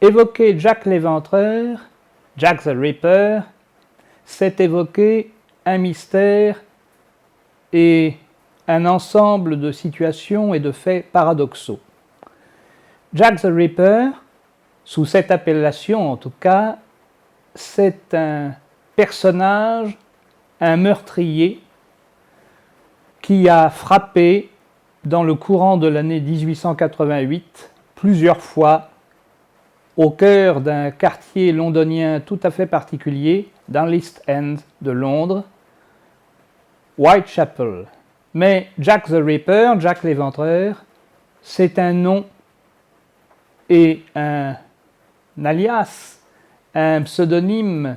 Évoquer Jack l'Éventreur, Jack the Ripper, c'est évoquer un mystère et un ensemble de situations et de faits paradoxaux. Jack the Ripper, sous cette appellation en tout cas, c'est un personnage, un meurtrier qui a frappé dans le courant de l'année 1888 plusieurs fois au cœur d'un quartier londonien tout à fait particulier, dans l'East End de Londres, Whitechapel. Mais Jack the Ripper, Jack l'Éventreur, c'est un nom et un alias, un pseudonyme,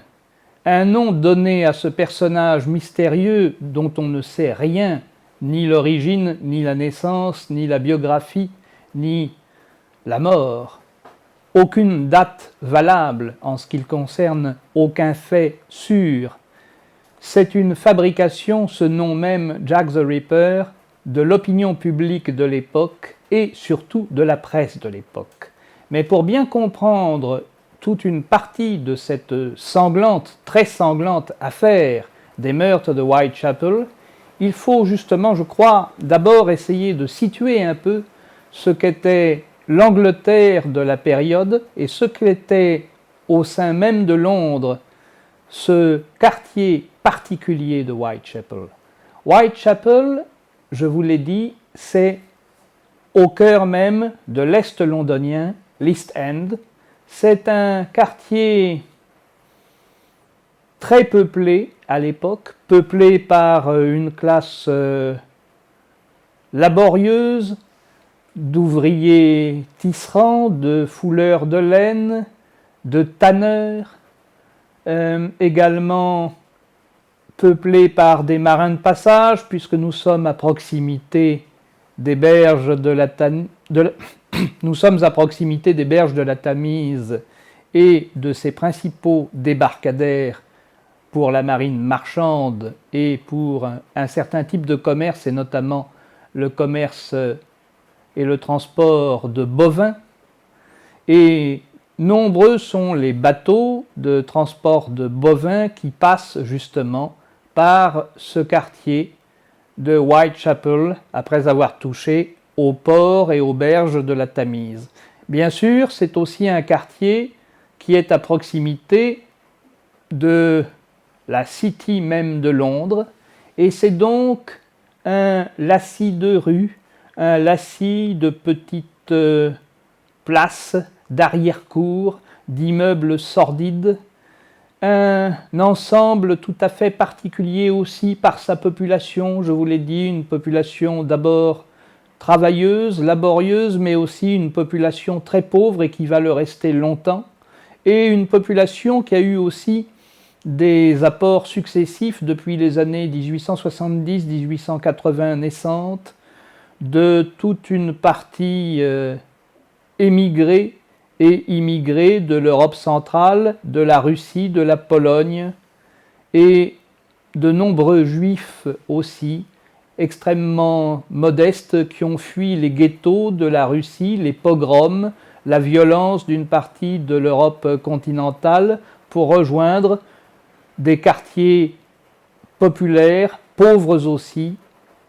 un nom donné à ce personnage mystérieux dont on ne sait rien, ni l'origine, ni la naissance, ni la biographie, ni la mort. Aucune date valable en ce qui le concerne, aucun fait sûr. C'est une fabrication, ce nom même, Jack the Ripper, de l'opinion publique de l'époque et surtout de la presse de l'époque. Mais pour bien comprendre toute une partie de cette sanglante, très sanglante affaire des meurtres de Whitechapel, il faut justement, je crois, d'abord essayer de situer un peu ce qu'était l'Angleterre de la période et ce qu'était au sein même de Londres ce quartier particulier de Whitechapel. Whitechapel, je vous l'ai dit, c'est au cœur même de l'Est londonien, l'East End. C'est un quartier très peuplé à l'époque, peuplé par une classe laborieuse, d'ouvriers tisserands, de fouleurs de laine, de tanneurs, également peuplé par des marins de passage, puisque nous sommes à proximité des berges de la nous sommes à proximité des berges de la Tamise et de ses principaux débarcadères pour la marine marchande et pour un certain type de commerce, et notamment le commerce et le transport de bovins. Et nombreux sont les bateaux de transport de bovins qui passent justement par ce quartier de Whitechapel après avoir touché aux ports et aux berges de la Tamise. Bien sûr, c'est aussi un quartier qui est à proximité de la City même de Londres, et c'est donc un lacis de rues, un lacis de petites places, d'arrière-cour, d'immeubles sordides, un ensemble tout à fait particulier aussi par sa population, je vous l'ai dit, une population d'abord travailleuse, laborieuse, mais aussi une population très pauvre et qui va le rester longtemps, et une population qui a eu aussi des apports successifs depuis les années 1870-1880 naissantes, de toute une partie émigrée et immigrés de l'Europe centrale, de la Russie, de la Pologne, et de nombreux juifs aussi, extrêmement modestes, qui ont fui les ghettos de la Russie, les pogroms, la violence d'une partie de l'Europe continentale, pour rejoindre des quartiers populaires, pauvres aussi,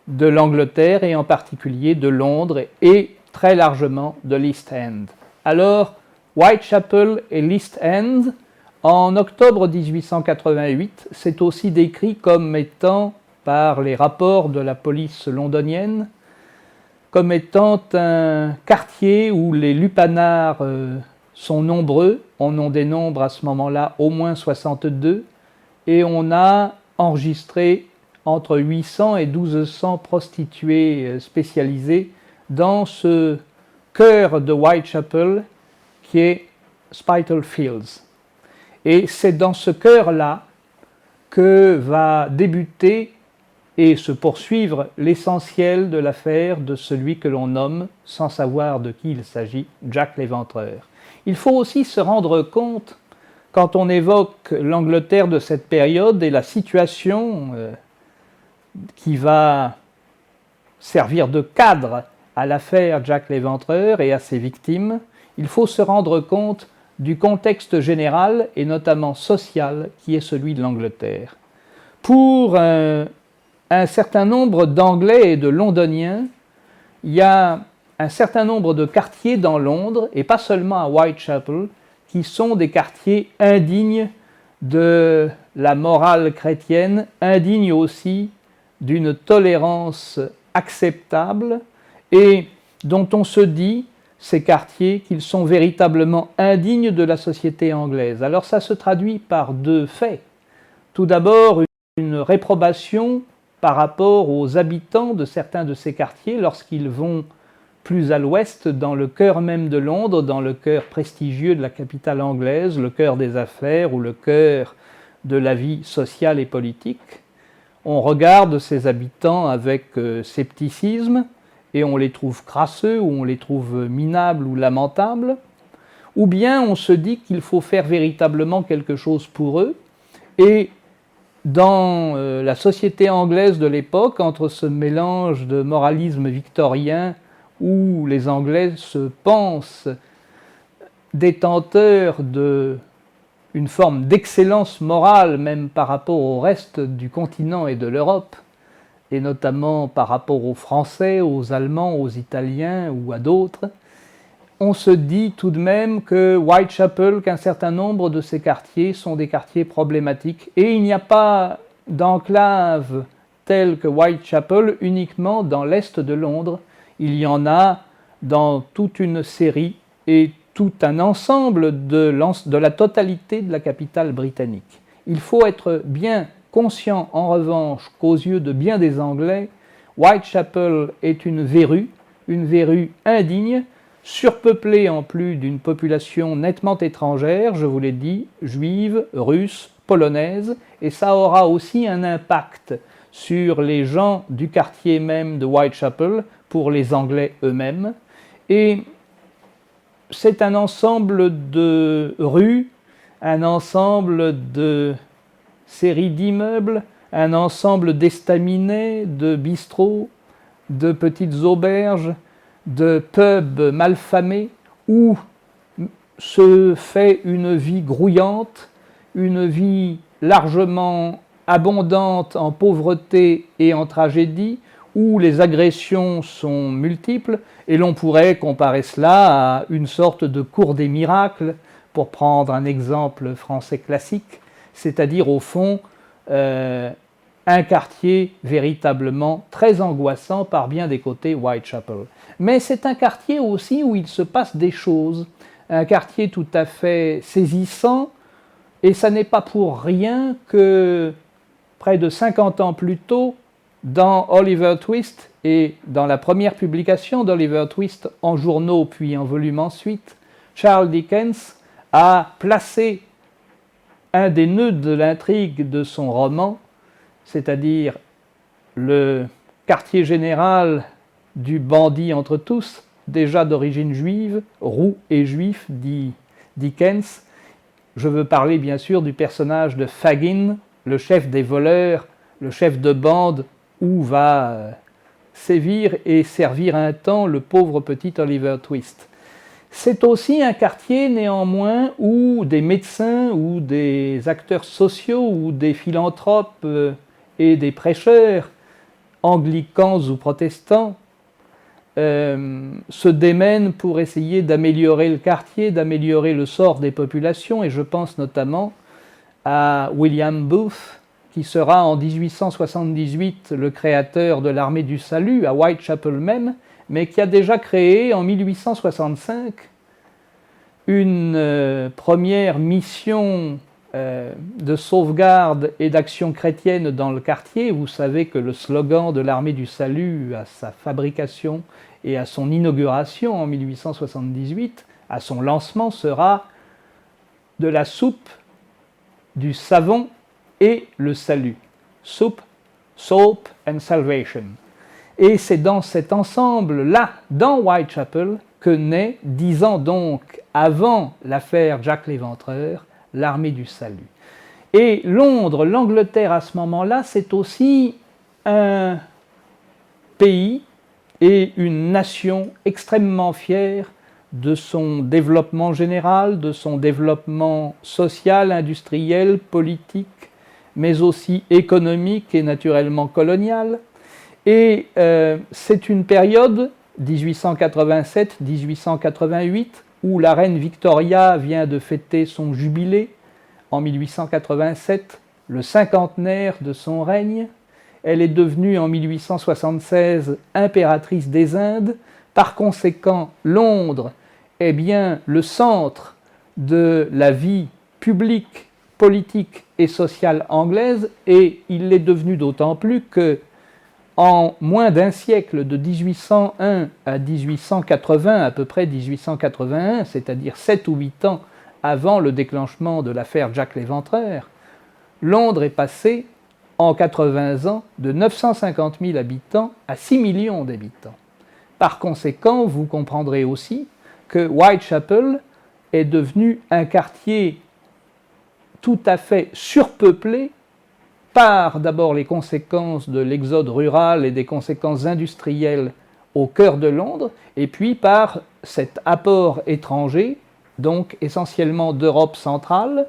de l'Angleterre et en particulier de Londres et très largement de l'East End. Alors, Whitechapel et l'East End, en octobre 1888, c'est aussi décrit comme étant, par les rapports de la police londonienne, comme étant un quartier où les lupanards sont nombreux. On en dénombre à ce moment-là au moins 62, et on a enregistré entre 800 et 1200 prostituées spécialisées dans ce cœur de Whitechapel qui est Spitalfields. Et c'est dans ce cœur-là que va débuter et se poursuivre l'essentiel de l'affaire de celui que l'on nomme, sans savoir de qui il s'agit, Jack l'Éventreur. Il faut aussi se rendre compte, quand on évoque l'Angleterre de cette période et la situation qui va servir de cadre à l'affaire Jack l'Éventreur et à ses victimes, il faut se rendre compte du contexte général et notamment social qui est celui de l'Angleterre. Pour un certain nombre d'Anglais et de Londoniens, il y a un certain nombre de quartiers dans Londres, et pas seulement à Whitechapel, qui sont des quartiers indignes de la morale chrétienne, indignes aussi d'une tolérance acceptable, et dont on se dit, ces quartiers, qu'ils sont véritablement indignes de la société anglaise. Alors ça se traduit par deux faits. Tout d'abord, une réprobation par rapport aux habitants de certains de ces quartiers lorsqu'ils vont plus à l'ouest, dans le cœur même de Londres, dans le cœur prestigieux de la capitale anglaise, le cœur des affaires ou le cœur de la vie sociale et politique. On regarde ces habitants avec scepticisme et on les trouve crasseux ou on les trouve minables ou lamentables, ou bien on se dit qu'il faut faire véritablement quelque chose pour eux, et dans la société anglaise de l'époque, entre ce mélange de moralisme victorien où les Anglais se pensent détenteurs d'une forme d'excellence morale même par rapport au reste du continent et de l'Europe, et notamment par rapport aux Français, aux Allemands, aux Italiens ou à d'autres, on se dit tout de même que Whitechapel, qu'un certain nombre de ces quartiers sont des quartiers problématiques. Et il n'y a pas d'enclave telle que Whitechapel uniquement dans l'est de Londres. Il y en a dans toute une série et tout un ensemble de la totalité de la capitale britannique. Il faut être bien conscient en revanche qu'aux yeux de bien des Anglais, Whitechapel est une verrue indigne, surpeuplée en plus d'une population nettement étrangère, je vous l'ai dit, juive, russe, polonaise, et ça aura aussi un impact sur les gens du quartier même de Whitechapel, pour les Anglais eux-mêmes. Et c'est un ensemble de rues, un ensemble de séries d'immeubles, un ensemble d'estaminets, de bistrots, de petites auberges, de pubs malfamés, où se fait une vie grouillante, une vie largement abondante en pauvreté et en tragédie, où les agressions sont multiples, et l'on pourrait comparer cela à une sorte de cour des miracles, pour prendre un exemple français classique, c'est-à-dire au fond un quartier véritablement très angoissant par bien des côtés, Whitechapel. Mais c'est un quartier aussi où il se passe des choses, un quartier tout à fait saisissant, et ça n'est pas pour rien que près de 50 ans plus tôt, dans Oliver Twist et dans la première publication d'Oliver Twist en journaux puis en volume ensuite, Charles Dickens a placé un des nœuds de l'intrigue de son roman, c'est-à-dire le quartier général du bandit entre tous, déjà d'origine juive, roux et juif, dit Dickens. Je veux parler bien sûr du personnage de Fagin, le chef des voleurs, le chef de bande où va sévir et servir un temps le pauvre petit Oliver Twist. C'est aussi un quartier néanmoins où des médecins ou des acteurs sociaux ou des philanthropes et des prêcheurs, anglicans ou protestants, se démènent pour essayer d'améliorer le quartier, d'améliorer le sort des populations, et je pense notamment à William Booth, qui sera en 1878 le créateur de l'armée du salut à Whitechapel même, mais qui a déjà créé en 1865 une première mission de sauvegarde et d'action chrétienne dans le quartier. Vous savez que le slogan de l'armée du salut à sa fabrication et à son inauguration en 1878, à son lancement, sera de la soupe, du savon et le salut. Soup, soap and salvation. Et c'est dans cet ensemble-là, dans Whitechapel, que naît, 10 ans donc avant l'affaire Jack l'Éventreur, l'armée du salut. Et Londres, l'Angleterre à ce moment-là, c'est aussi un pays et une nation extrêmement fière de son développement général, de son développement social, industriel, politique, mais aussi économique et naturellement colonial. Et c'est une période, 1887-1888, où la reine Victoria vient de fêter son jubilé en 1887, le cinquantenaire de son règne. Elle est devenue en 1876 impératrice des Indes. Par conséquent, Londres est bien le centre de la vie publique, politique et sociale anglaise, et il l'est devenu d'autant plus que, en moins d'un siècle, de 1801 à 1880, à peu près 1881, c'est-à-dire 7 ou 8 ans avant le déclenchement de l'affaire Jack l'Éventreur, Londres est passée, en 80 ans, de 950 000 habitants à 6 millions d'habitants. Par conséquent, vous comprendrez aussi que Whitechapel est devenu un quartier tout à fait surpeuplé par d'abord les conséquences de l'exode rural et des conséquences industrielles au cœur de Londres, et puis par cet apport étranger, donc essentiellement d'Europe centrale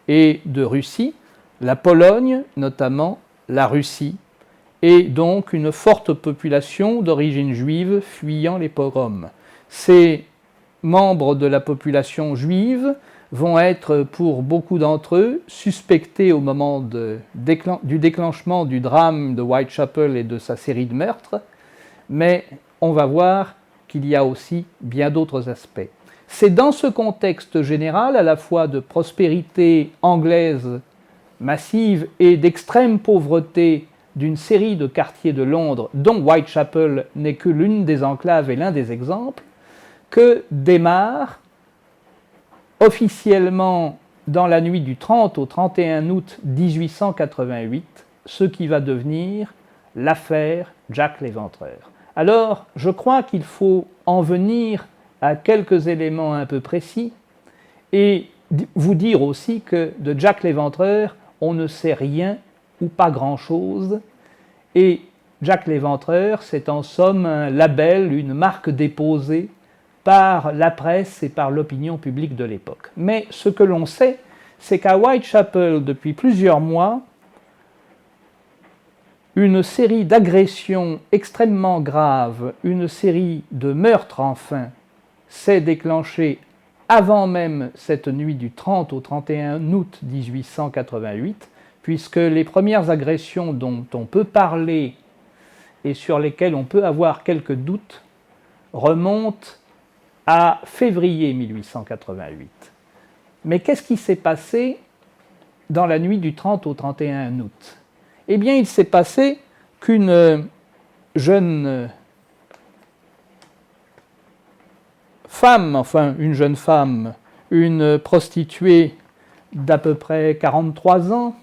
et de Russie, la Pologne notamment, la Russie, et donc une forte population d'origine juive fuyant les pogroms. Ces membres de la population juive vont être, pour beaucoup d'entre eux, suspectés au moment du déclenchement du drame de Whitechapel et de sa série de meurtres, mais on va voir qu'il y a aussi bien d'autres aspects. C'est dans ce contexte général, à la fois de prospérité anglaise massive et d'extrême pauvreté d'une série de quartiers de Londres, dont Whitechapel n'est que l'une des enclaves et l'un des exemples, que démarre officiellement dans la nuit du 30 au 31 août 1888, ce qui va devenir l'affaire Jack l'Éventreur. Alors, je crois qu'il faut en venir à quelques éléments un peu précis et vous dire aussi que de Jack l'Éventreur, on ne sait rien ou pas grand-chose. Et Jack l'Éventreur, c'est en somme un label, une marque déposée par la presse et par l'opinion publique de l'époque. Mais ce que l'on sait, c'est qu'à Whitechapel, depuis plusieurs mois, une série d'agressions extrêmement graves, une série de meurtres enfin, s'est déclenchée avant même cette nuit du 30 au 31 août 1888, puisque les premières agressions dont on peut parler et sur lesquelles on peut avoir quelques doutes remontent à février 1888. Mais qu'est-ce qui s'est passé dans la nuit du 30 au 31 août ? Eh bien, il s'est passé qu'une jeune femme, une prostituée d'à peu près 43 ans,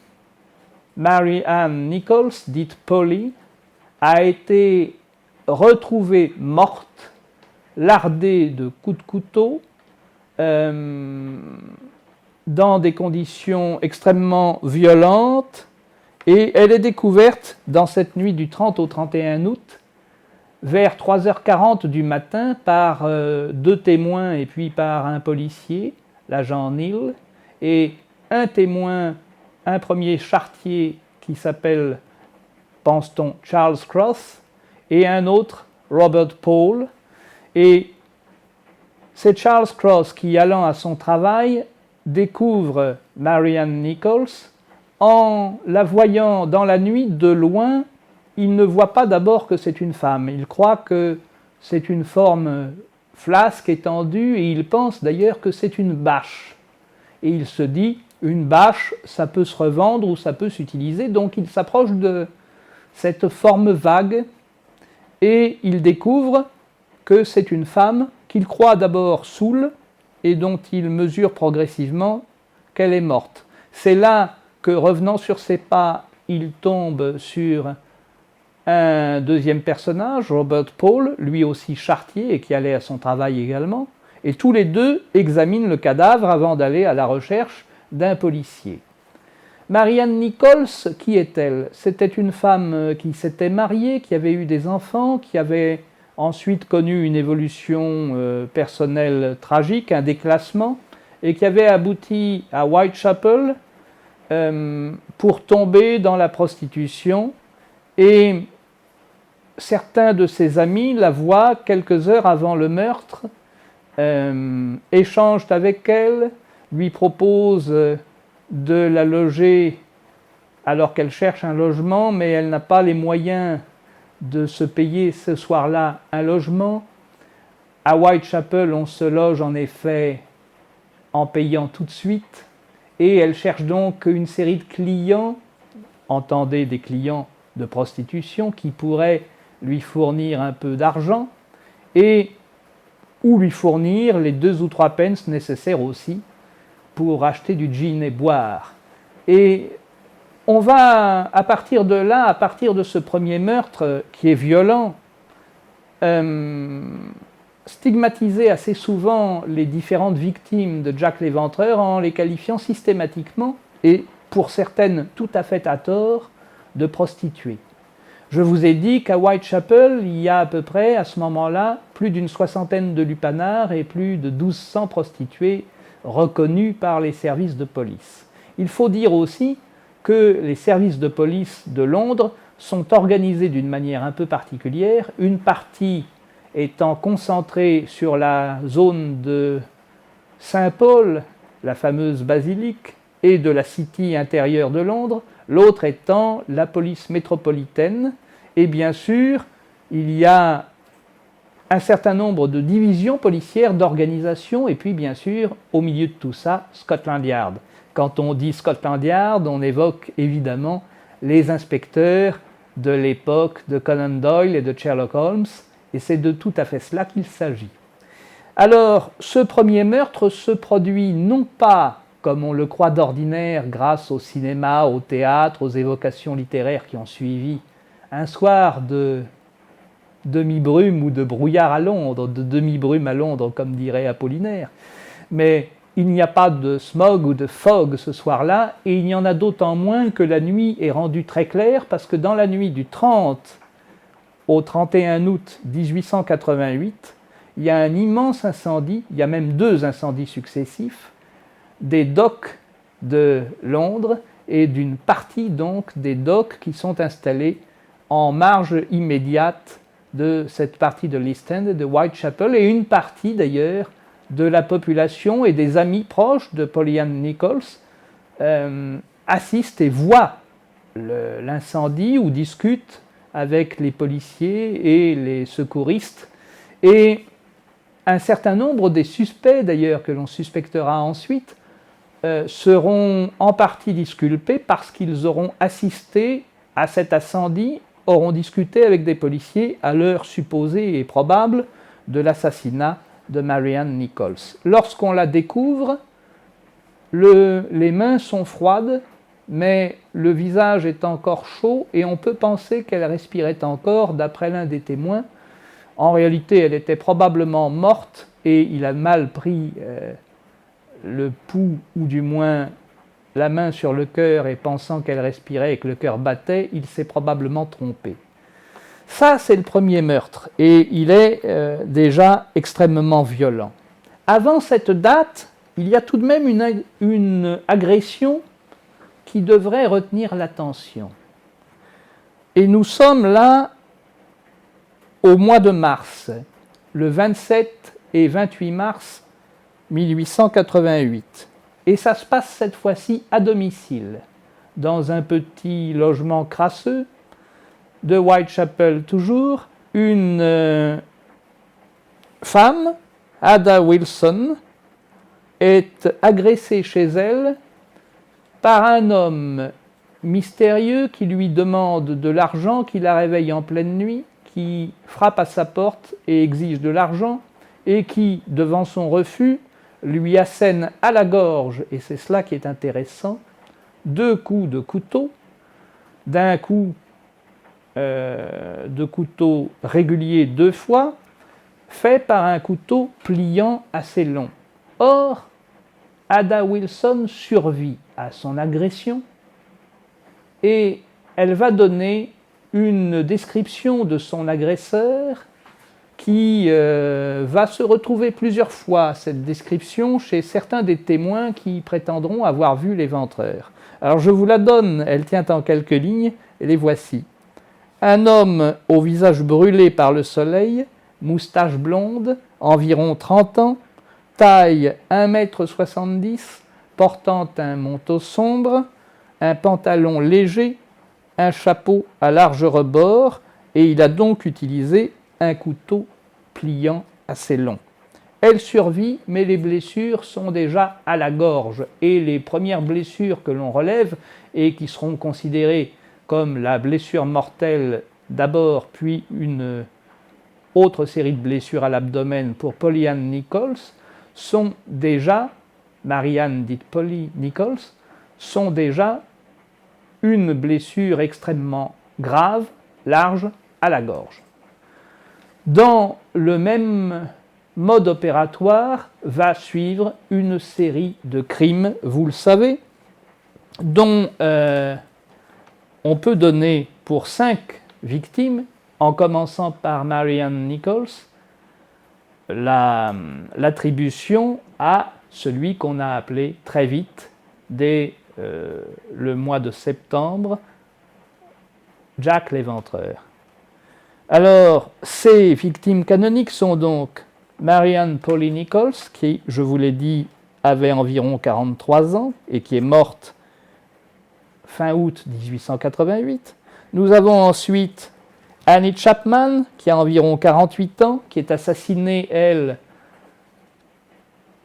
Mary Ann Nichols, dite Polly, a été retrouvée morte, lardée de coups de couteau, dans des conditions extrêmement violentes, et elle est découverte dans cette nuit du 30 au 31 août, vers 3h40 du matin, par 2 témoins et puis par un policier, l'agent Neal, et un témoin, un premier charretier qui s'appelle, pense-t-on, Charles Cross, et un autre, Robert Paul. Et c'est Charles Cross qui, allant à son travail, découvre Mary Ann Nichols. En la voyant dans la nuit de loin, il ne voit pas d'abord que c'est une femme. Il croit que c'est une forme flasque, étendue, et il pense d'ailleurs que c'est une bâche. Et il se dit, une bâche, ça peut se revendre ou ça peut s'utiliser, donc il s'approche de cette forme vague, et il découvre que c'est une femme qu'il croit d'abord saoule, et dont il mesure progressivement qu'elle est morte. C'est là que, revenant sur ses pas, il tombe sur un deuxième personnage, Robert Paul, lui aussi charretier et qui allait à son travail également, et tous les deux examinent le cadavre avant d'aller à la recherche d'un policier. Mary Ann Nichols, qui est-elle ? C'était une femme qui s'était mariée, qui avait eu des enfants, qui avait ensuite connu une évolution personnelle tragique, un déclassement, et qui avait abouti à Whitechapel pour tomber dans la prostitution. Et certains de ses amis la voient quelques heures avant le meurtre, échangent avec elle, lui proposent de la loger alors qu'elle cherche un logement, mais elle n'a pas les moyens de se payer ce soir-là un logement. À Whitechapel, on se loge en effet en payant tout de suite, et elle cherche donc une série de clients, entendez des clients de prostitution, qui pourraient lui fournir un peu d'argent, et ou lui fournir les 2 ou 3 pence nécessaires aussi pour acheter du gin et boire. Et on va, à partir de là, à partir de ce premier meurtre qui est violent, stigmatiser assez souvent les différentes victimes de Jack l'Éventreur en les qualifiant systématiquement, et pour certaines tout à fait à tort, de prostituées. Je vous ai dit qu'à Whitechapel, il y a à peu près, à ce moment-là, plus d'une 60aine de lupanards et plus de 1200 prostituées reconnues par les services de police. Il faut dire aussi que les services de police de Londres sont organisés d'une manière un peu particulière, une partie étant concentrée sur la zone de Saint-Paul, la fameuse basilique, et de la city intérieure de Londres, l'autre étant la police métropolitaine, et bien sûr, il y a un certain nombre de divisions policières, d'organisations, et puis bien sûr, au milieu de tout ça, Scotland Yard. Quand on dit Scotland Yard, on évoque évidemment les inspecteurs de l'époque de Conan Doyle et de Sherlock Holmes, et c'est de tout à fait cela qu'il s'agit. Alors, ce premier meurtre se produit non pas, comme on le croit d'ordinaire, grâce au cinéma, au théâtre, aux évocations littéraires qui ont suivi, un soir de demi-brume ou de brouillard à Londres, de demi-brume à Londres, comme dirait Apollinaire, mais il n'y a pas de smog ou de fog ce soir-là, et il y en a d'autant moins que la nuit est rendue très claire, parce que dans la nuit du 30 au 31 août 1888, il y a un immense incendie, il y a même 2 incendies successifs, des docks de Londres et d'une partie donc des docks qui sont installés en marge immédiate de cette partie de l'East End et de Whitechapel, et une partie d'ailleurs de la population et des amis proches de Pollyanna Nichols assistent et voient l'incendie ou discutent avec les policiers et les secouristes. Et un certain nombre des suspects, d'ailleurs, que l'on suspectera ensuite, seront en partie disculpés parce qu'ils auront assisté à cet incendie, auront discuté avec des policiers à l'heure supposée et probable de l'assassinat de Marianne Nichols. Lorsqu'on la découvre, les mains sont froides, mais le visage est encore chaud et on peut penser qu'elle respirait encore, d'après l'un des témoins. En réalité, elle était probablement morte et il a mal pris le pouls, ou du moins la main sur le cœur, et pensant qu'elle respirait et que le cœur battait, il s'est probablement trompé. Ça, c'est le premier meurtre, et il est déjà extrêmement violent. Avant cette date, il y a tout de même une agression qui devrait retenir l'attention. Et nous sommes là au mois de mars, le 27 et 28 mars 1888. Et ça se passe cette fois-ci à domicile, dans un petit logement crasseux de Whitechapel toujours. Une femme, Ada Wilson, est agressée chez elle par un homme mystérieux qui lui demande de l'argent, qui la réveille en pleine nuit, qui frappe à sa porte et exige de l'argent, et qui, devant son refus, lui assène à la gorge, et c'est cela qui est intéressant, 2 coups de couteau, d'un coup de couteau régulier 2 fois, fait par un couteau pliant assez long. Or, Ada Wilson survit à son agression et elle va donner une description de son agresseur qui va se retrouver plusieurs fois, cette description, chez certains des témoins qui prétendront avoir vu l'éventreur. Alors je vous la donne, elle tient en quelques lignes, et les voici. Un homme au visage brûlé par le soleil, moustache blonde, environ 30 ans, taille 1,70 m, portant un manteau sombre, un pantalon léger, un chapeau à large rebord, et il a donc utilisé un couteau pliant assez long. Elle survit, mais les blessures sont déjà à la gorge, et les premières blessures que l'on relève, et qui seront considérées comme la blessure mortelle d'abord, puis une autre série de blessures à l'abdomen pour Polly-Ann Nichols, sont déjà, Marianne dite Polly Nichols, sont déjà une blessure extrêmement grave, large, à la gorge. Dans le même mode opératoire va suivre une série de crimes, vous le savez, dont on peut donner pour 5 victimes, en commençant par Marianne Nichols, l'attribution à celui qu'on a appelé très vite, dès le mois de septembre, Jack l'Éventreur. Alors, ces victimes canoniques sont donc Marianne Polly Nichols, qui, je vous l'ai dit, avait environ 43 ans et qui est morte fin août 1888. Nous avons ensuite Annie Chapman, qui a environ 48 ans, qui est assassinée, elle,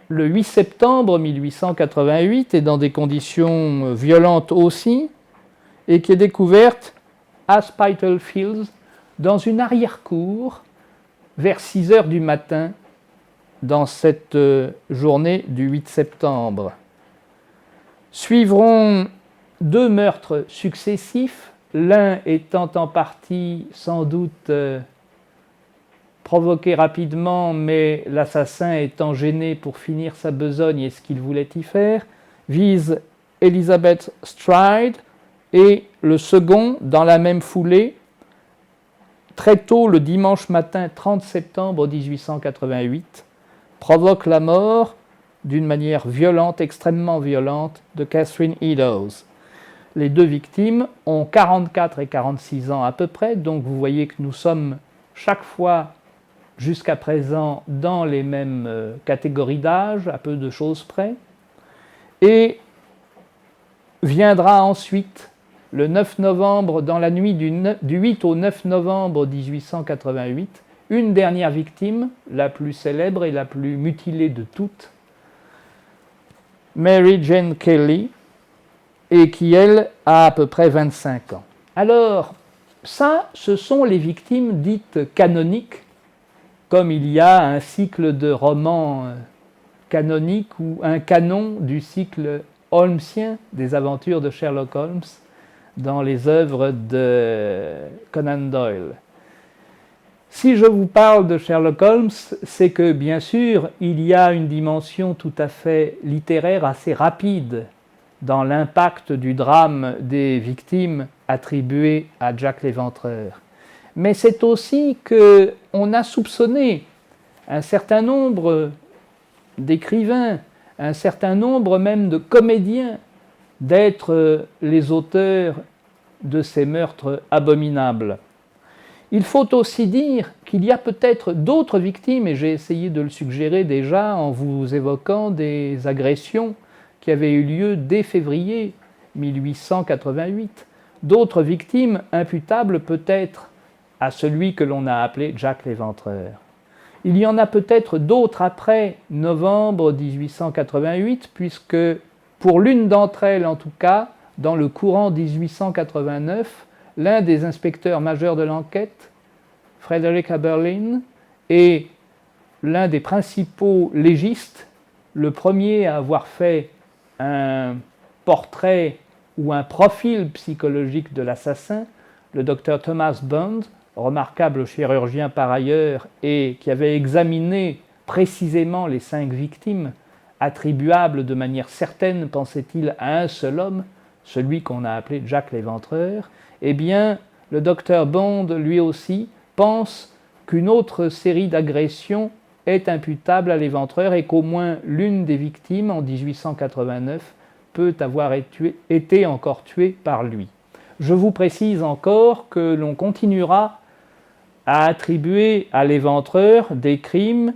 le 8 septembre 1888, et dans des conditions violentes aussi, et qui est découverte à Spitalfields, dans une arrière-cour, vers 6 heures du matin, dans cette journée du 8 septembre. Suivront 2 meurtres successifs, l'un étant en partie sans doute provoqué rapidement, mais l'assassin étant gêné pour finir sa besogne et ce qu'il voulait y faire, vise Elizabeth Stride, et le second, dans la même foulée, très tôt le dimanche matin 30 septembre 1888, provoque la mort d'une manière violente, extrêmement violente, de Catherine Eddowes. Les 2 victimes ont 44 et 46 ans à peu près, donc vous voyez que nous sommes chaque fois jusqu'à présent dans les mêmes catégories d'âge, à peu de choses près. Et viendra ensuite, le 9 novembre, dans la nuit du 8 au 9 novembre 1888, une dernière victime, la plus célèbre et la plus mutilée de toutes, Mary Jane Kelly, et qui, elle, a à peu près 25 ans. Alors, ça, ce sont les victimes dites canoniques, comme il y a un cycle de romans canoniques ou un canon du cycle holmesien des aventures de Sherlock Holmes dans les œuvres de Conan Doyle. Si je vous parle de Sherlock Holmes, c'est que, bien sûr, il y a une dimension tout à fait littéraire assez rapide dans l'impact du drame des victimes attribuées à Jack l'Éventreur. Mais c'est aussi qu'on a soupçonné un certain nombre d'écrivains, un certain nombre même de comédiens d'être les auteurs de ces meurtres abominables. Il faut aussi dire qu'il y a peut-être d'autres victimes, et j'ai essayé de le suggérer déjà en vous évoquant des agressions qui avaient eu lieu dès février 1888, d'autres victimes imputables peut-être à celui que l'on a appelé Jack l'Éventreur. Il y en a peut-être d'autres après novembre 1888, puisque pour l'une d'entre elles, en tout cas, dans le courant 1889, l'un des inspecteurs majeurs de l'enquête, Frederick Aberlin, et l'un des principaux légistes, le premier à avoir fait un portrait ou un profil psychologique de l'assassin, le docteur Thomas Bond, remarquable chirurgien par ailleurs, et qui avait examiné précisément les 5 victimes, attribuables de manière certaine, pensait-il, à un seul homme, celui qu'on a appelé Jack l'Éventreur, eh bien, le docteur Bond, lui aussi, pense qu'une autre série d'agressions est imputable à l'éventreur et qu'au moins l'une des victimes, en 1889, peut avoir été encore tuée par lui. Je vous précise encore que l'on continuera à attribuer à l'éventreur des crimes,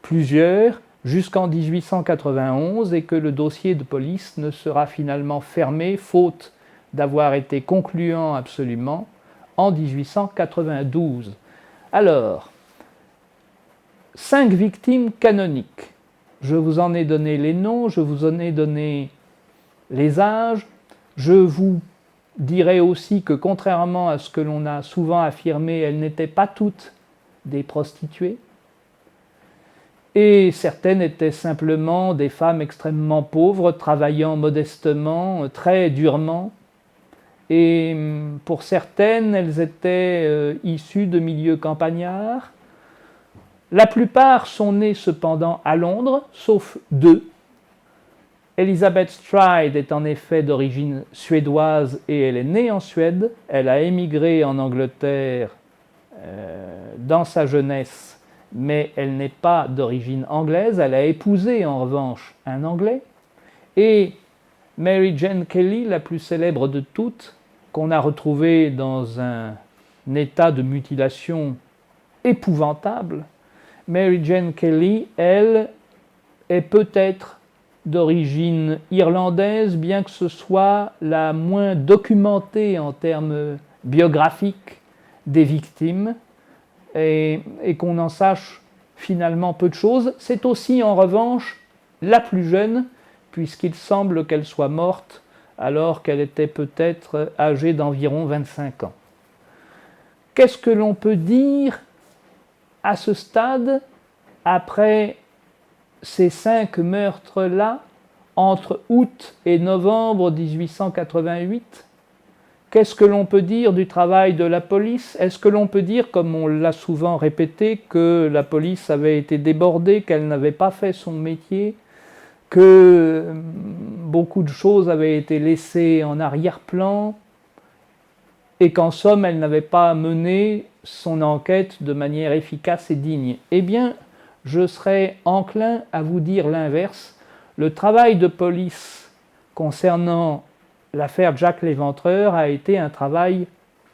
plusieurs, jusqu'en 1891 et que le dossier de police ne sera finalement fermé, faute d'avoir été concluant absolument, en 1892. Alors, 5 victimes canoniques. Je vous en ai donné les noms, je vous en ai donné les âges. Je vous dirai aussi que contrairement à ce que l'on a souvent affirmé, elles n'étaient pas toutes des prostituées. Et certaines étaient simplement des femmes extrêmement pauvres, travaillant modestement, très durement. Et pour certaines, elles étaient issues de milieux campagnards. La plupart sont nées cependant à Londres, sauf 2. Elizabeth Stride est en effet d'origine suédoise et elle est née en Suède. Elle a émigré en Angleterre dans sa jeunesse, mais elle n'est pas d'origine anglaise. Elle a épousé en revanche un Anglais. Et Mary Jane Kelly, la plus célèbre de toutes, qu'on a retrouvée dans un état de mutilation épouvantable, Mary Jane Kelly, elle, est peut-être d'origine irlandaise, bien que ce soit la moins documentée en termes biographiques des victimes, et qu'on en sache finalement peu de choses. C'est aussi en revanche la plus jeune, puisqu'il semble qu'elle soit morte alors qu'elle était peut-être âgée d'environ 25 ans. Qu'est-ce que l'on peut dire à ce stade, après ces 5 meurtres-là, entre août et novembre 1888, qu'est-ce que l'on peut dire du travail de la police? Est-ce que l'on peut dire, comme on l'a souvent répété, que la police avait été débordée, qu'elle n'avait pas fait son métier, que beaucoup de choses avaient été laissées en arrière-plan et qu'en somme, elle n'avait pas mené son enquête de manière efficace et digne? Eh bien, je serais enclin à vous dire l'inverse. Le travail de police concernant l'affaire Jack l'Éventreur a été un travail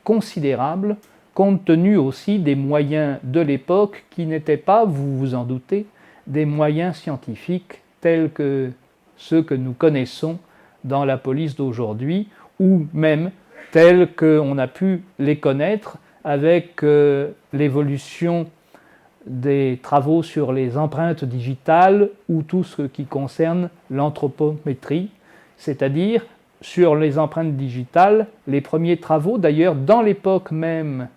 considérable, compte tenu aussi des moyens de l'époque qui n'étaient pas, vous vous en doutez, des moyens scientifiques tels que ceux que nous connaissons dans la police d'aujourd'hui, ou même tels qu'on a pu les connaître avec l'évolution des travaux sur les empreintes digitales ou tout ce qui concerne l'anthropométrie, c'est-à-dire sur les empreintes digitales, les premiers travaux, d'ailleurs dans l'époque même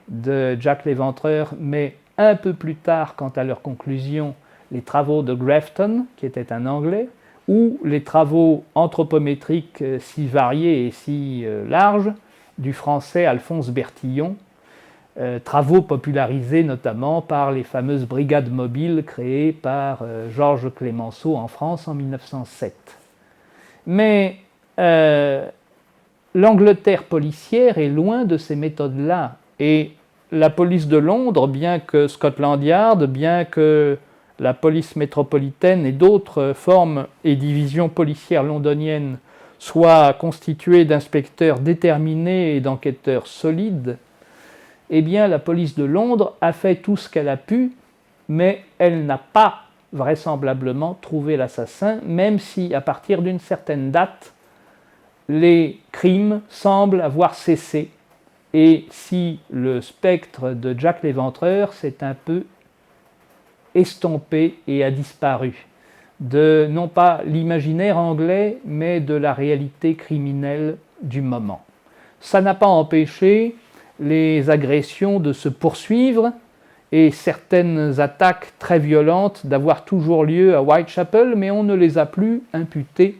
de Jack l'Éventreur, mais un peu plus tard quant à leur conclusion, les travaux de Grafton, qui était un Anglais, ou les travaux anthropométriques si variés et si larges du Français Alphonse Bertillon, travaux popularisés notamment par les fameuses brigades mobiles créées par Georges Clemenceau en France en 1907. Mais l'Angleterre policière est loin de ces méthodes-là. Et la police de Londres, bien que Scotland Yard, bien que la police métropolitaine et d'autres formes et divisions policières londoniennes soient constituées d'inspecteurs déterminés et d'enquêteurs solides, eh bien la police de Londres a fait tout ce qu'elle a pu, mais elle n'a pas vraisemblablement trouvé l'assassin, même si à partir d'une certaine date, les crimes semblent avoir cessé. Et si le spectre de Jack l'Éventreur s'est un peu estompé et a disparu de non pas l'imaginaire anglais, mais de la réalité criminelle du moment. Ça n'a pas empêché les agressions de se poursuivre et certaines attaques très violentes d'avoir toujours lieu à Whitechapel, mais on ne les a plus imputées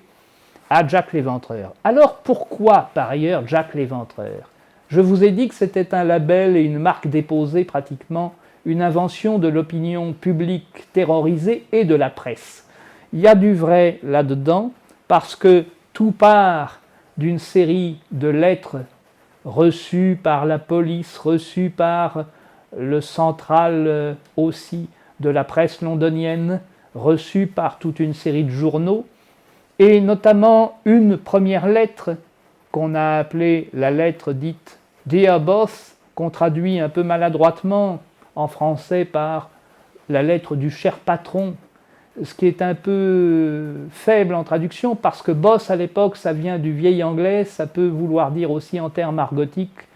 à Jack l'Éventreur. Alors pourquoi par ailleurs Jack l'Éventreur? Je vous ai dit que c'était un label et une marque déposée pratiquement, une invention de l'opinion publique terrorisée et de la presse. Il y a du vrai là-dedans parce que tout part d'une série de lettres reçues par la police, reçues par le central aussi de la presse londonienne, reçu par toute une série de journaux, et notamment une première lettre qu'on a appelée la lettre dite Dear Boss, qu'on traduit un peu maladroitement en français par la lettre du cher patron, ce qui est un peu faible en traduction, parce que boss à l'époque, ça vient du vieil anglais, ça peut vouloir dire aussi en termes argotiques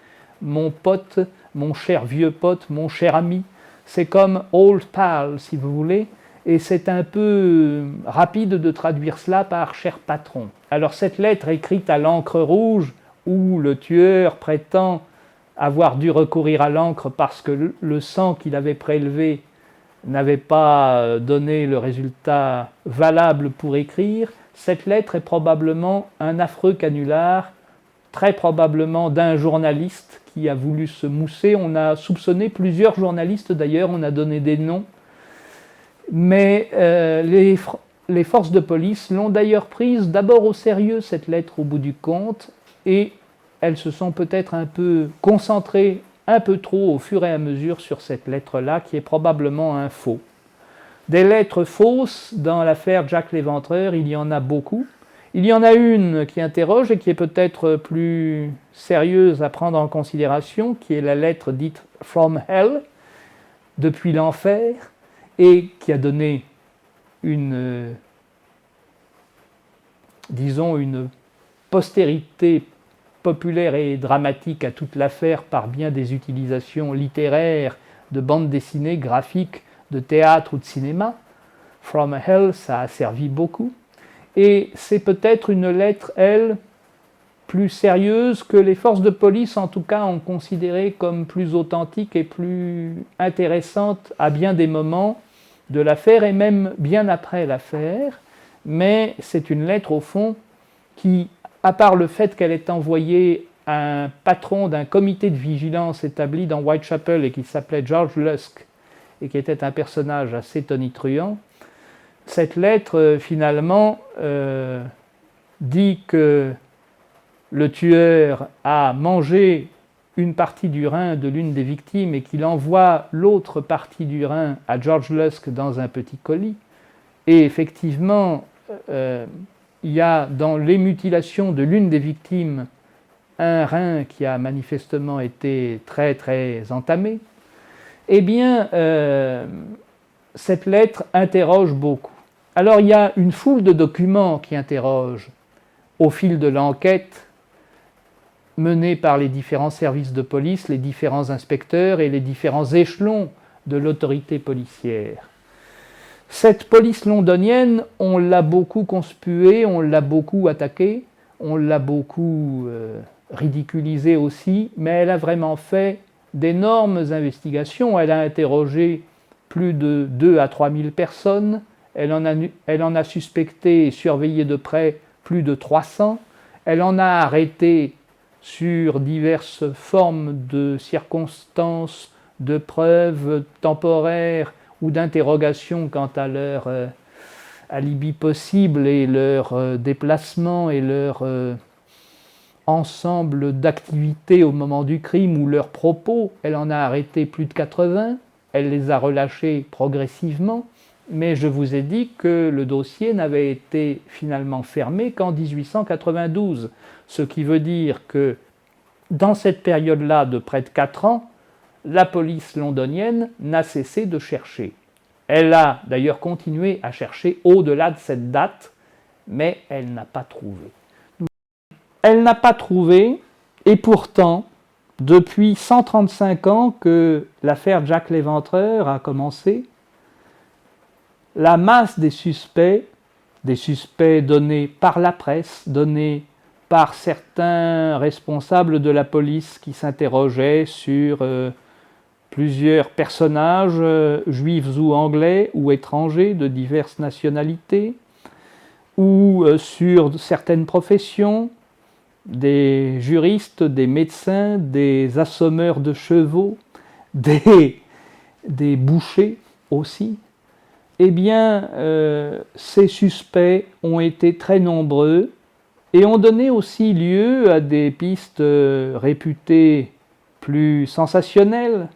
mon pote, mon cher vieux pote, mon cher ami. C'est comme old pal, si vous voulez, et c'est un peu rapide de traduire cela par cher patron. Alors cette lettre écrite à l'encre rouge, où le tueur prétend avoir dû recourir à l'encre parce que le sang qu'il avait prélevé n'avait pas donné le résultat valable pour écrire, cette lettre est probablement un affreux canular, très probablement d'un journaliste qui a voulu se mousser. On a soupçonné plusieurs journalistes d'ailleurs, on a donné des noms, mais les forces de police l'ont d'ailleurs prise d'abord au sérieux, cette lettre au bout du compte, et elles se sont peut-être un peu concentrées un peu trop au fur et à mesure sur cette lettre-là, qui est probablement un faux. Des lettres fausses dans l'affaire Jack l'Éventreur, il y en a beaucoup. Il y en a une qui interroge et qui est peut-être plus sérieuse à prendre en considération, qui est la lettre dite « From Hell », depuis l'enfer, et qui a donné une postérité populaire et dramatique à toute l'affaire par bien des utilisations littéraires, de bandes dessinées, graphiques, de théâtre ou de cinéma. From Hell, ça a servi beaucoup. Et c'est peut-être une lettre, elle, plus sérieuse que les forces de police, en tout cas, ont considérée comme plus authentique et plus intéressante à bien des moments de l'affaire et même bien après l'affaire. Mais c'est une lettre, au fond, qui, à part le fait qu'elle est envoyée à un patron d'un comité de vigilance établi dans Whitechapel et qui s'appelait George Lusk et qui était un personnage assez tonitruant, cette lettre, finalement, dit que le tueur a mangé une partie du rein de l'une des victimes et qu'il envoie l'autre partie du rein à George Lusk dans un petit colis. Et effectivement, il y a dans les mutilations de l'une des victimes un rein qui a manifestement été très très entamé. Eh bien, cette lettre interroge beaucoup. Alors il y a une foule de documents qui interrogent au fil de l'enquête menée par les différents services de police, les différents inspecteurs et les différents échelons de l'autorité policière. Cette police londonienne, on l'a beaucoup conspuée, on l'a beaucoup attaquée, on l'a beaucoup ridiculisée aussi, mais elle a vraiment fait d'énormes investigations. Elle a interrogé plus de 2 à 3 000 personnes, elle en a suspecté et surveillé de près plus de 300, elle en a arrêté sur diverses formes de circonstances, de preuves temporaires ou d'interrogations quant à leur alibi possible et leur déplacement et leur ensemble d'activités au moment du crime ou leurs propos. Elle en a arrêté plus de 80, elle les a relâchés progressivement, mais je vous ai dit que le dossier n'avait été finalement fermé qu'en 1892, ce qui veut dire que dans cette période-là de près de 4 ans, la police londonienne n'a cessé de chercher. Elle a d'ailleurs continué à chercher au-delà de cette date, mais elle n'a pas trouvé. Elle n'a pas trouvé, et pourtant, depuis 135 ans que l'affaire Jack l'Éventreur a commencé, la masse des suspects donnés par la presse, donnés par certains responsables de la police qui s'interrogeaient sur plusieurs personnages juifs ou anglais ou étrangers de diverses nationalités, ou sur certaines professions, des juristes, des médecins, des assommeurs de chevaux, des bouchers aussi. Eh bien, ces suspects ont été très nombreux et ont donné aussi lieu à des pistes réputées plus sensationnelles,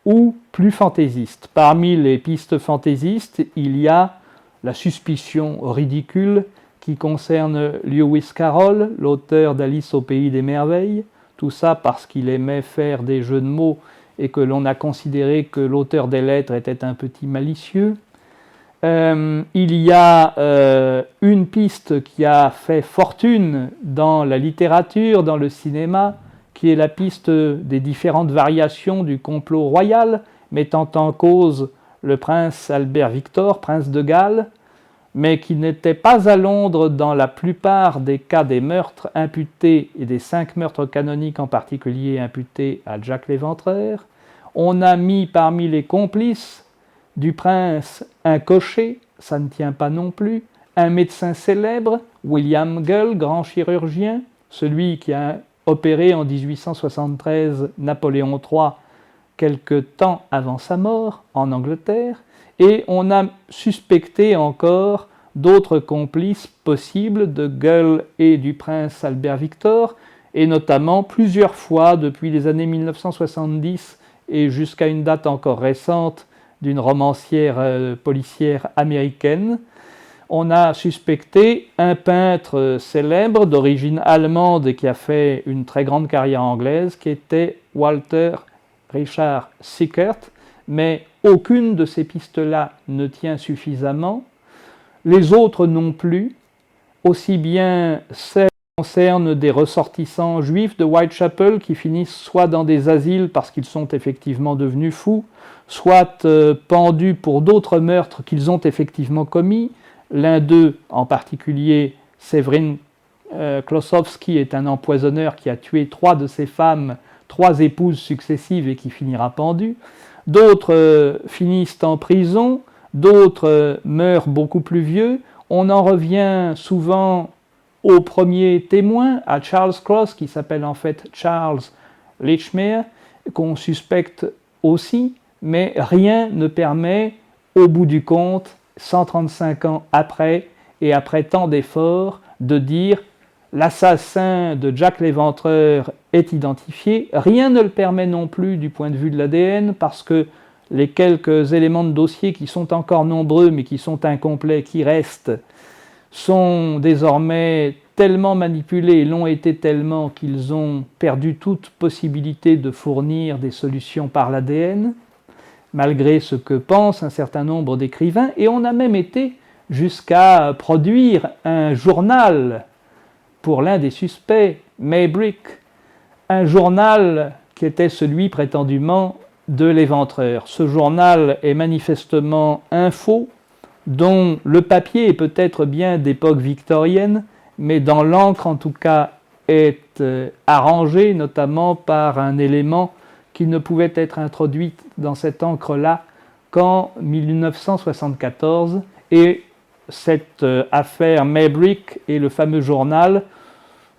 ou plus fantaisistes. Parmi les pistes fantaisistes, il y a la suspicion ridicule qui concerne Lewis Carroll, l'auteur d'Alice au pays des merveilles, tout ça parce qu'il aimait faire des jeux de mots et que l'on a considéré que l'auteur des lettres était un petit malicieux. Il y a une piste qui a fait fortune dans la littérature, dans le cinéma, qui est la piste des différentes variations du complot royal, mettant en cause le prince Albert Victor, prince de Galles, mais qui n'était pas à Londres dans la plupart des cas des meurtres imputés, et des 5 meurtres canoniques en particulier imputés à Jack l'Éventreur. On a mis parmi les complices du prince un cocher, ça ne tient pas non plus, un médecin célèbre, William Gull, grand chirurgien, celui qui a opéré en 1873 Napoléon III quelque temps avant sa mort en Angleterre, et on a suspecté encore d'autres complices possibles de Gull et du prince Albert Victor, et notamment plusieurs fois depuis les années 1970 et jusqu'à une date encore récente d'une romancière policière américaine. On a suspecté un peintre célèbre d'origine allemande et qui a fait une très grande carrière anglaise, qui était Walter Richard Sickert, mais aucune de ces pistes-là ne tient suffisamment. Les autres non plus, aussi bien celles qui concernent des ressortissants juifs de Whitechapel qui finissent soit dans des asiles parce qu'ils sont effectivement devenus fous, soit pendus pour d'autres meurtres qu'ils ont effectivement commis. L'un d'eux, en particulier Severin Klosowski, est un empoisonneur qui a tué 3 de ses femmes, 3 épouses successives et qui finira pendu. D'autres finissent en prison, d'autres meurent beaucoup plus vieux. On en revient souvent au premier témoin, à Charles Cross, qui s'appelle en fait Charles Lechmere, qu'on suspecte aussi, mais rien ne permet, au bout du compte, 135 ans après, et après tant d'efforts, de dire l'assassin de Jack l'Éventreur est identifié. Rien ne le permet non plus du point de vue de l'ADN, parce que les quelques éléments de dossier qui sont encore nombreux, mais qui sont incomplets, qui restent, sont désormais tellement manipulés et l'ont été tellement qu'ils ont perdu toute possibilité de fournir des solutions par l'ADN, malgré ce que pensent un certain nombre d'écrivains, et on a même été jusqu'à produire un journal pour l'un des suspects, Maybrick, un journal qui était celui prétendument de l'Éventreur. Ce journal est manifestement un faux, dont le papier est peut-être bien d'époque victorienne, mais dans l'encre en tout cas est arrangé notamment par un élément qui ne pouvait être introduit dans cette encre-là qu'en 1974, et cette affaire Maybrick et le fameux journal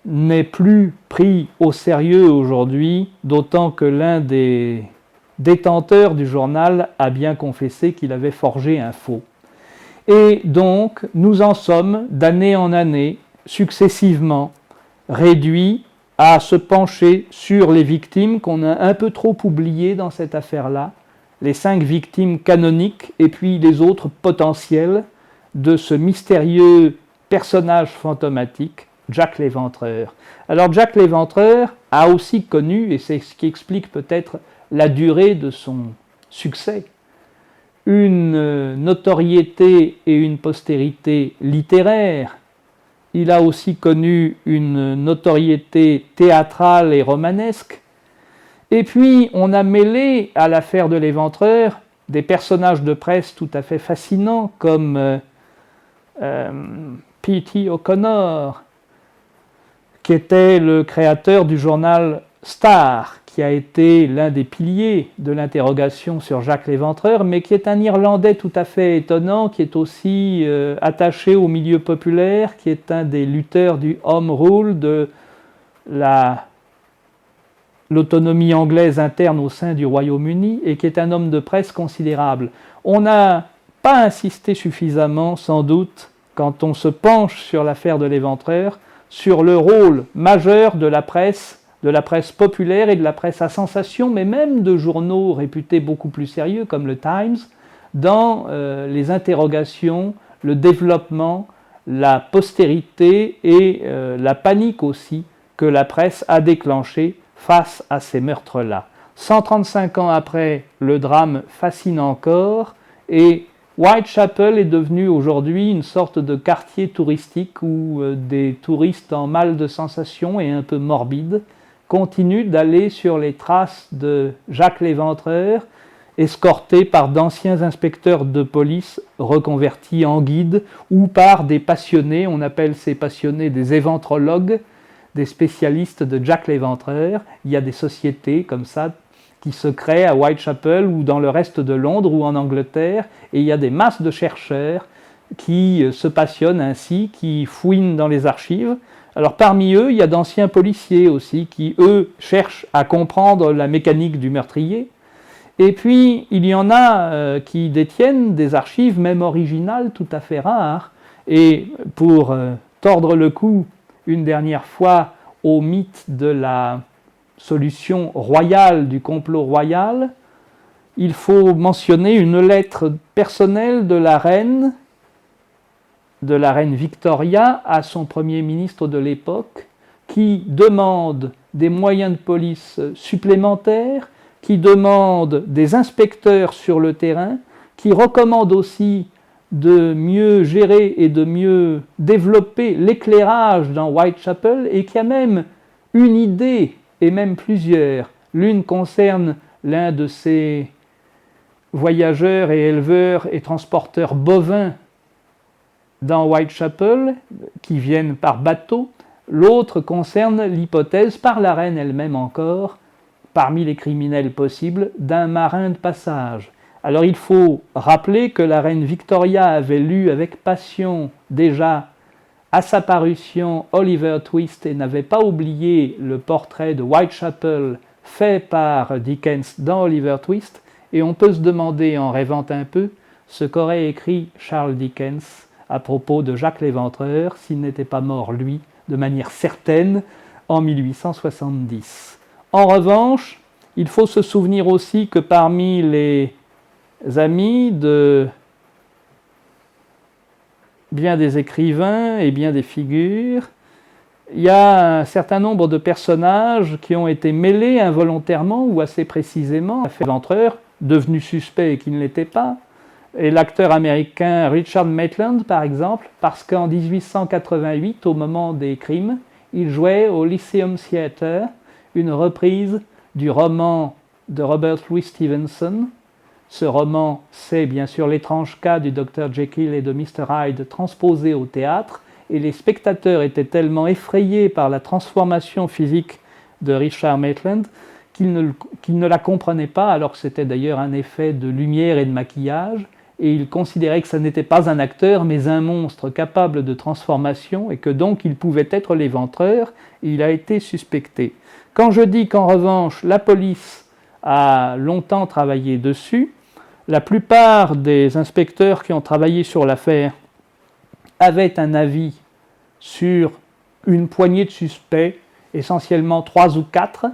n'est plus pris au sérieux aujourd'hui, d'autant que l'un des détenteurs du journal a bien confessé qu'il avait forgé un faux. Et donc, nous en sommes, d'année en année, successivement, réduits à se pencher sur les victimes qu'on a un peu trop oubliées dans cette affaire-là, les 5 victimes canoniques et puis les autres potentielles de ce mystérieux personnage fantomatique, Jack l'Éventreur. Alors Jack l'Éventreur a aussi connu, et c'est ce qui explique peut-être la durée de son succès, une notoriété et une postérité littéraire. Il a aussi connu une notoriété théâtrale et romanesque. Et puis, on a mêlé à l'affaire de l'Éventreur des personnages de presse tout à fait fascinants comme P.T. O'Connor, qui était le créateur du journal Star, qui a été l'un des piliers de l'interrogation sur Jack l'Éventreur, mais qui est un Irlandais tout à fait étonnant, qui est aussi attaché au milieu populaire, qui est un des lutteurs du Home Rule, de l'autonomie anglaise interne au sein du Royaume-Uni, et qui est un homme de presse considérable. On n'a pas insisté suffisamment, sans doute, quand on se penche sur l'affaire de l'Éventreur, sur le rôle majeur de la presse de la presse populaire et de la presse à sensation, mais même de journaux réputés beaucoup plus sérieux comme le Times, dans les interrogations, le développement, la postérité et la panique aussi que la presse a déclenchée face à ces meurtres-là. 135 ans après, le drame fascine encore et Whitechapel est devenu aujourd'hui une sorte de quartier touristique où des touristes en mal de sensations et un peu morbides continuent d'aller sur les traces de Jacques l'Éventreur, escortés par d'anciens inspecteurs de police reconvertis en guides ou par des passionnés, on appelle ces passionnés des éventrologues, des spécialistes de Jacques l'Éventreur. Il y a des sociétés comme ça qui se créent à Whitechapel ou dans le reste de Londres ou en Angleterre, et il y a des masses de chercheurs qui se passionnent ainsi, qui fouinent dans les archives. Alors parmi eux, il y a d'anciens policiers aussi qui, eux, cherchent à comprendre la mécanique du meurtrier. Et puis, il y en a qui détiennent des archives, même originales, tout à fait rares. Et pour tordre le cou une dernière fois au mythe de la solution royale, du complot royal, il faut mentionner une lettre personnelle de la reine Victoria à son premier ministre de l'époque, qui demande des moyens de police supplémentaires, qui demande des inspecteurs sur le terrain, qui recommande aussi de mieux gérer et de mieux développer l'éclairage dans Whitechapel, et qui a même une idée, et même plusieurs. L'une concerne l'un de ces voyageurs et éleveurs et transporteurs bovins dans Whitechapel, qui viennent par bateau. L'autre concerne l'hypothèse, par la reine elle-même encore, parmi les criminels possibles, d'un marin de passage. Alors il faut rappeler que la reine Victoria avait lu avec passion déjà à sa parution Oliver Twist et n'avait pas oublié le portrait de Whitechapel fait par Dickens dans Oliver Twist, et on peut se demander en rêvant un peu ce qu'aurait écrit Charles Dickens à propos de Jacques l'Éventreur s'il n'était pas mort lui de manière certaine en 1870. En revanche, il faut se souvenir aussi que parmi les amis de bien des écrivains et bien des figures, il y a un certain nombre de personnages qui ont été mêlés involontairement ou assez précisément à l'Éventreur, devenu suspect et qui ne l'était pas. Et l'acteur américain Richard Maitland, par exemple, parce qu'en 1888, au moment des crimes, il jouait au Lyceum Theatre une reprise du roman de Robert Louis Stevenson. Ce roman, c'est bien sûr l'étrange cas du Dr Jekyll et de Mr Hyde transposé au théâtre, et les spectateurs étaient tellement effrayés par la transformation physique de Richard Maitland qu'ils ne la comprenaient pas, alors que c'était d'ailleurs un effet de lumière et de maquillage, et ils considéraient que ce n'était pas un acteur, mais un monstre capable de transformation, et que donc il pouvait être l'Éventreur, et il a été suspecté. Quand je dis qu'en revanche, la police a longtemps travaillé dessus, la plupart des inspecteurs qui ont travaillé sur l'affaire avaient un avis sur une poignée de suspects, essentiellement 3 ou 4,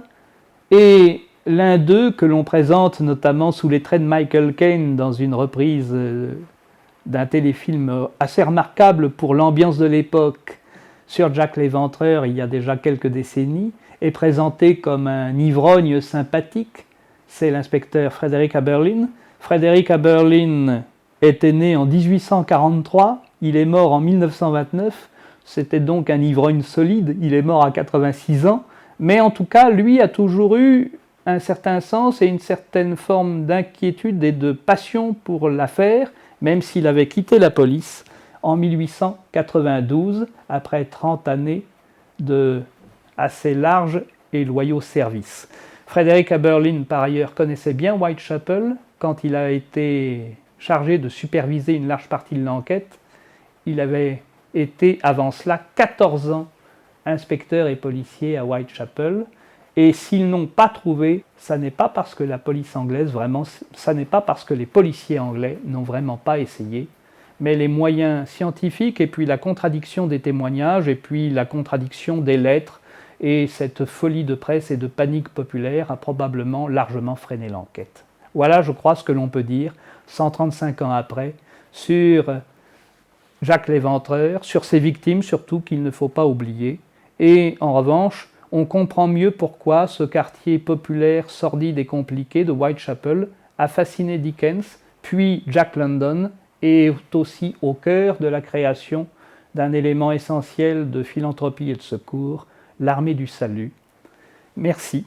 et l'un d'eux, que l'on présente notamment sous les traits de Michael Caine dans une reprise d'un téléfilm assez remarquable pour l'ambiance de l'époque sur Jacques l'Éventreur il y a déjà quelques décennies, est présenté comme un ivrogne sympathique, c'est l'inspecteur Frederick Aberlin. Frederick Aberlin était né en 1843, il est mort en 1929, c'était donc un ivrogne solide, il est mort à 86 ans, mais en tout cas, lui a toujours eu un certain sens et une certaine forme d'inquiétude et de passion pour l'affaire, même s'il avait quitté la police en 1892, après 30 années de assez larges et loyaux services. Frederick Aberlin, par ailleurs, connaissait bien Whitechapel. Quand il a été chargé de superviser une large partie de l'enquête, il avait été, avant cela, 14 ans inspecteur et policier à Whitechapel. Et s'ils n'ont pas trouvé, ça n'est pas parce que la police anglaise, vraiment, ça n'est pas parce que les policiers anglais n'ont vraiment pas essayé, mais les moyens scientifiques et puis la contradiction des témoignages et puis la contradiction des lettres et cette folie de presse et de panique populaire a probablement largement freiné l'enquête. Voilà, je crois, ce que l'on peut dire, 135 ans après, sur Jacques l'Éventreur, sur ses victimes surtout, qu'il ne faut pas oublier. Et en revanche, on comprend mieux pourquoi ce quartier populaire, sordide et compliqué de Whitechapel a fasciné Dickens, puis Jack London, et est aussi au cœur de la création d'un élément essentiel de philanthropie et de secours, l'armée du salut. Merci.